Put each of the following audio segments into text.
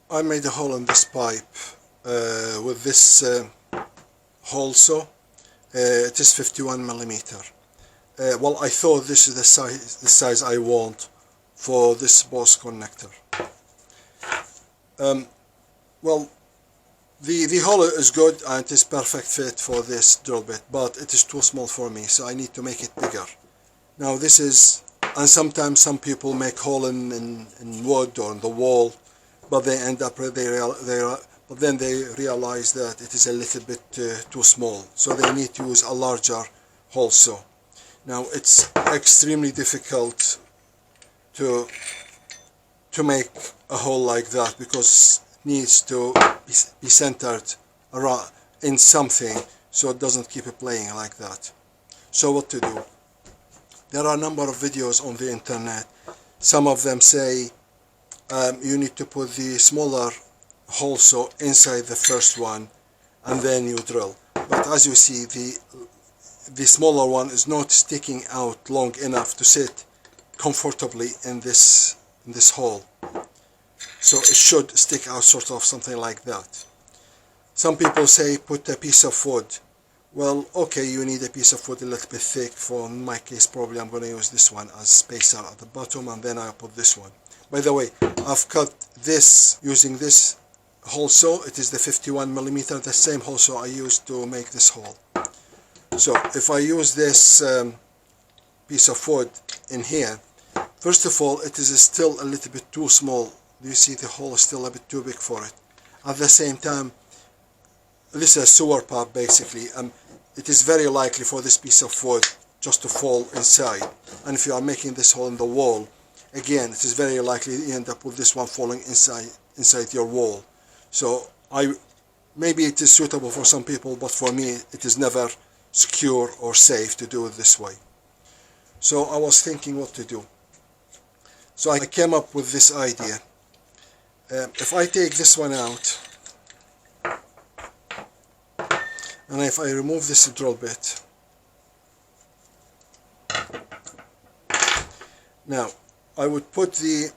I made a hole in this pipe with this Holesaw. It is 51 millimeter. Well, I thought this is the size I want for this Bose connector. Well, the hole is good and it is perfect fit for this drill bit, but it is too small for me, so I need to make it bigger. Now this is, and sometimes some people make hole in wood or in the wall, but they end up but then they realize that it is a little bit too small, so they need to use a larger hole saw. Now it's extremely difficult to make a hole like that because it needs to be centered around in something so it doesn't keep it playing like that. So what to do? There are a number of videos on the internet. Some of them say you need to put the smaller hole saw inside the first one and then you drill. But as you see, the smaller one is not sticking out long enough to sit comfortably in this hole. So it should stick out sort of something like that. Some people say put a piece of wood. Well, okay, you need a piece of wood a little bit thick. For in my case, probably I'm going to use this one as spacer at the bottom, and then I'll put this one. By the way, I've cut this using this hole saw. It is the 51 millimeter, the same hole saw I used to make this hole. So if I use this piece of wood in here, first of all, it is still a little bit too small. Do you see the hole is still a bit too big for it? At the same time, this is a sewer pipe basically. It is very likely for this piece of wood just to fall inside. And if you are making this hole in the wall, again, it is very likely you end up with this one falling inside your wall. So maybe it is suitable for some people, but for me it is never secure or safe to do it this way. So I was thinking what to do. So I came up with this idea. If I take this one out, and if I remove this drill bit, now I would put the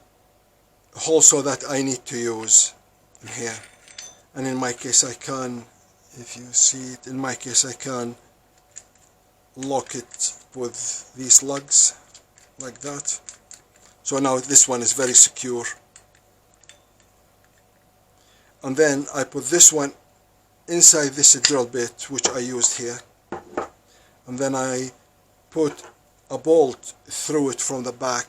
hole saw that I need to use in here, and in my case I can, if you see it, in my case I can lock it with these lugs like that. So now this one is very secure. And then I put this one inside this drill bit which I used here, and then I put a bolt through it from the back.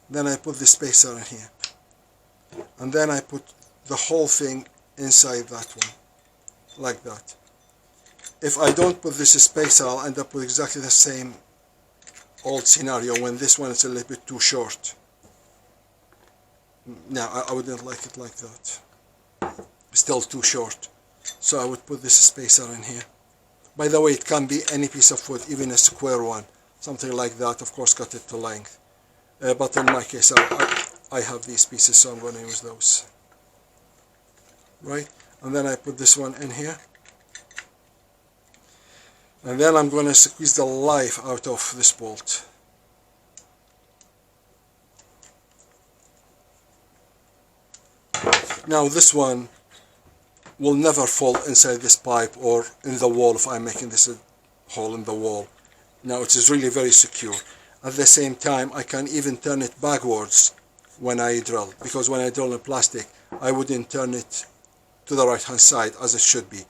Then I put the spacer in here, and then I put the whole thing inside that one like that. If I don't put this spacer, I'll end up with exactly the same old scenario when this one is a little bit too short. Now I wouldn't like it like that. Still too short. So I would put this spacer in here. By the way, it can be any piece of wood, even a square one, something like that. Of course, cut it to length. But in my case, I have these pieces, so I'm going to use those. Right? And then I put this one in here. And then I'm going to squeeze the life out of this bolt. Now this one will never fall inside this pipe or in the wall if I'm making this a hole in the wall. Now it is really very secure. At the same time, I can even turn it backwards when I drill, because when I drill in plastic, I wouldn't turn it to the right hand side as it should be.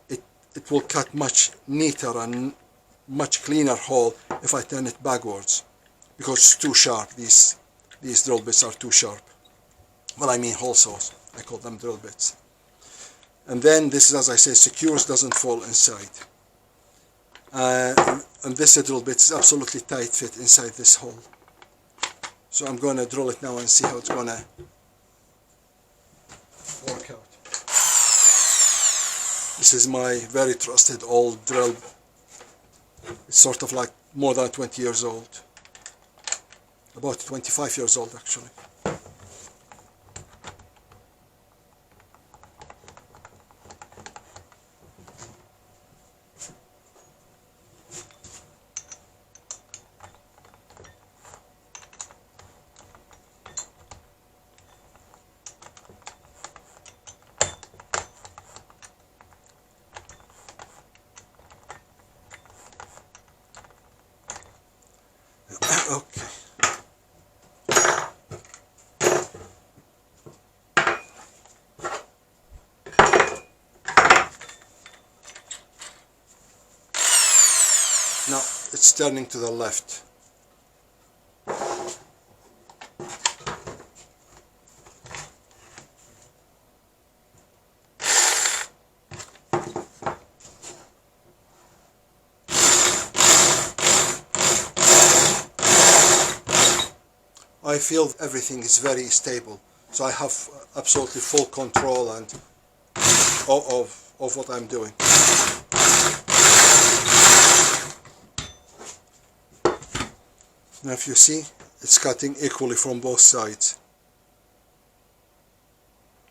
It will cut much neater and much cleaner hole if I turn it backwards, because it's too sharp. These drill bits are too sharp. Well, I mean hole saws. I call them drill bits. And then this is, as I say, secures, doesn't fall inside. And this drill bit is absolutely tight fit inside this hole. So I'm going to drill it now and see how it's going to work out. This is my very trusted old drill. It's sort of like more than 20 years old. About 25 years old actually. Okay. Now it's turning to the left. I feel everything is very stable, so I have absolutely full control and of what I'm doing. Now if you see, it's cutting equally from both sides.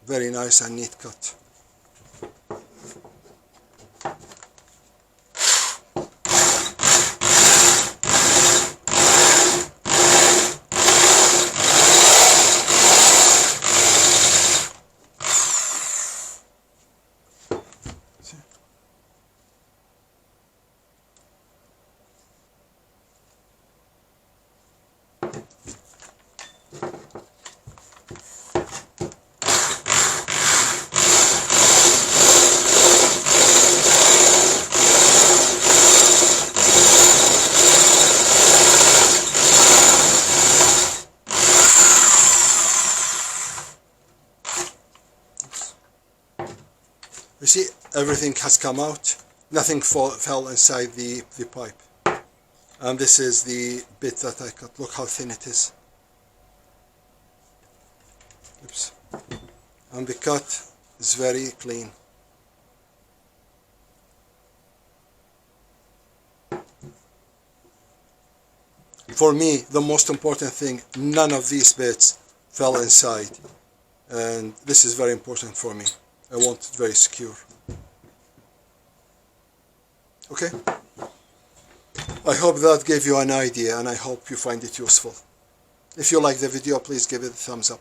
Very nice and neat cut. You see, everything has come out. Nothing fell inside the pipe. And this is the bit that I cut. Look how thin it is. Oops. And the cut is very clean. For me, the most important thing, none of these bits fell inside. And this is very important for me. I want it very secure. Okay? I hope that gave you an idea, and I hope you find it useful. If you like the video, please give it a thumbs up.